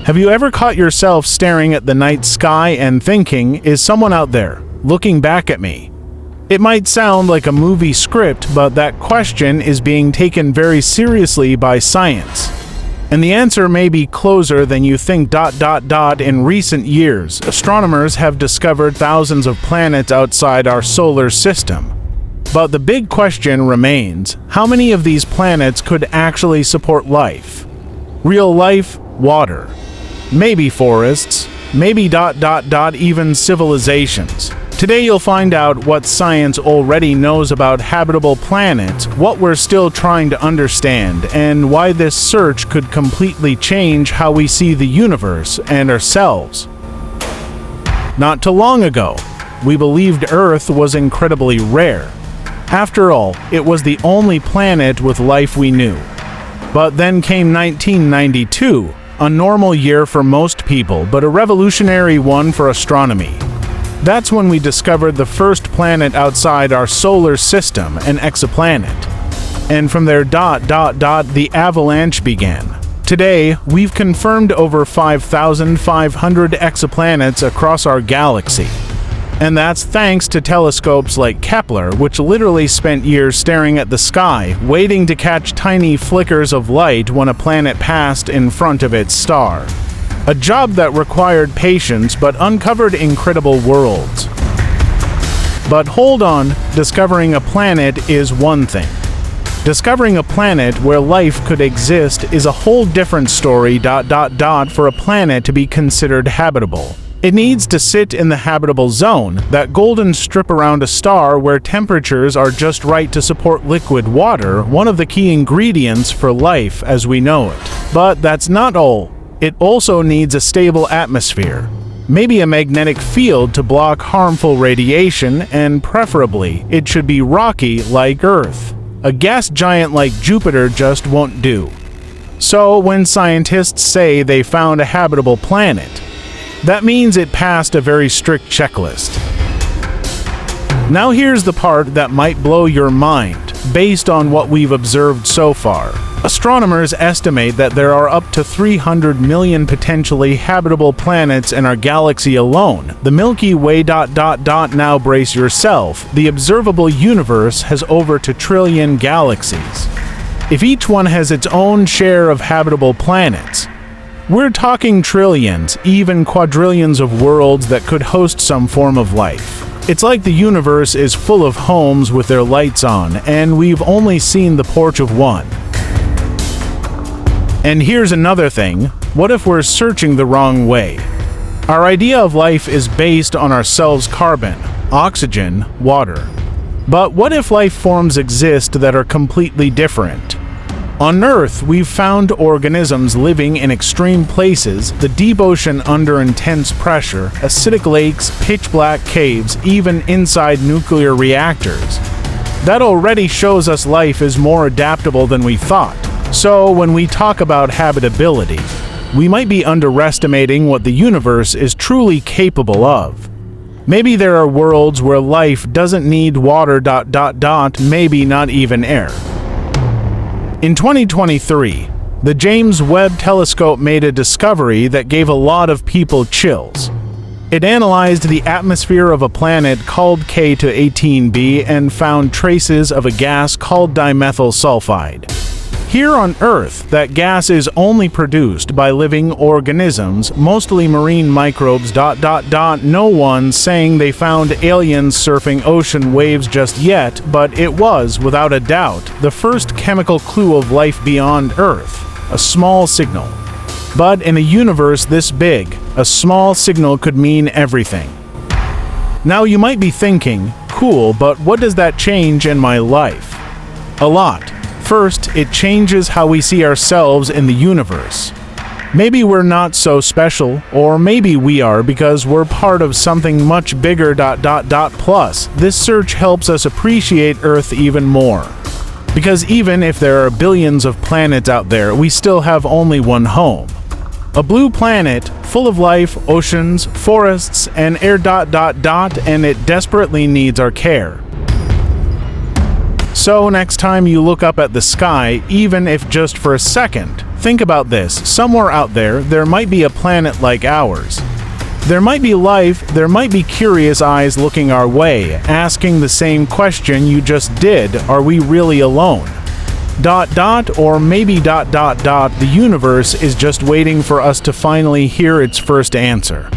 Have you ever caught yourself staring at the night sky and thinking, is someone out there, looking back at me? It might sound like a movie script, but that question is being taken very seriously by science. And the answer may be closer than you think. In recent years, astronomers have discovered thousands of planets outside our solar system. But the big question remains, how many of these planets could actually support life? Real life, water. Maybe forests, maybe even civilizations. Today you'll find out what science already knows about habitable planets, what we're still trying to understand, and why this search could completely change how we see the universe and ourselves. Not too long ago, we believed Earth was incredibly rare. After all, it was the only planet with life we knew. But then came 1992, a normal year for most people, but a revolutionary one for astronomy. That's when we discovered the first planet outside our solar system, an exoplanet. And from there, the avalanche began. Today, we've confirmed over 5,500 exoplanets across our galaxy. And that's thanks to telescopes like Kepler, which literally spent years staring at the sky, waiting to catch tiny flickers of light when a planet passed in front of its star. A job that required patience but uncovered incredible worlds. But hold on, discovering a planet is one thing. Discovering a planet where life could exist is a whole different story. For a planet to be considered habitable, it needs to sit in the habitable zone, that golden strip around a star where temperatures are just right to support liquid water, one of the key ingredients for life as we know it. But that's not all. It also needs a stable atmosphere, maybe a magnetic field to block harmful radiation, and preferably, it should be rocky like Earth. A gas giant like Jupiter just won't do. So when scientists say they found a habitable planet, that means it passed a very strict checklist. Now here's the part that might blow your mind, based on what we've observed so far. Astronomers estimate that there are up to 300 million potentially habitable planets in our galaxy alone. The Milky Way. Now brace yourself. The observable universe has over 2 trillion galaxies. If each one has its own share of habitable planets, we're talking trillions, even quadrillions of worlds that could host some form of life. It's like the universe is full of homes with their lights on, and we've only seen the porch of one. And here's another thing, what if we're searching the wrong way? Our idea of life is based on our cells' carbon, oxygen, water. But what if life forms exist that are completely different? On Earth, we've found organisms living in extreme places, the deep ocean under intense pressure, acidic lakes, pitch-black caves, even inside nuclear reactors. That already shows us life is more adaptable than we thought. So when we talk about habitability, we might be underestimating what the universe is truly capable of. Maybe there are worlds where life doesn't need water. Maybe not even air. In 2023, the James Webb Telescope made a discovery that gave a lot of people chills. It analyzed the atmosphere of a planet called K-18b and found traces of a gas called dimethyl sulfide. Here on Earth, that gas is only produced by living organisms, mostly marine microbes. No one's saying they found aliens surfing ocean waves just yet, but it was, without a doubt, the first chemical clue of life beyond Earth, a small signal. But in a universe this big, a small signal could mean everything. Now you might be thinking, cool, but what does that change in my life? A lot. First, it changes how we see ourselves in the universe. Maybe we're not so special, or maybe we are because we're part of something much bigger. Plus, this search helps us appreciate Earth even more. Because even if there are billions of planets out there, we still have only one home. A blue planet, full of life, oceans, forests, and air. And it desperately needs our care. So next time you look up at the sky, even if just for a second, Think about this. Somewhere out there might be a planet like ours. There might be life, there might be curious eyes looking our way, asking the same question you just did, are we really alone? ... or maybe ... the universe is just waiting for us to finally hear its first answer.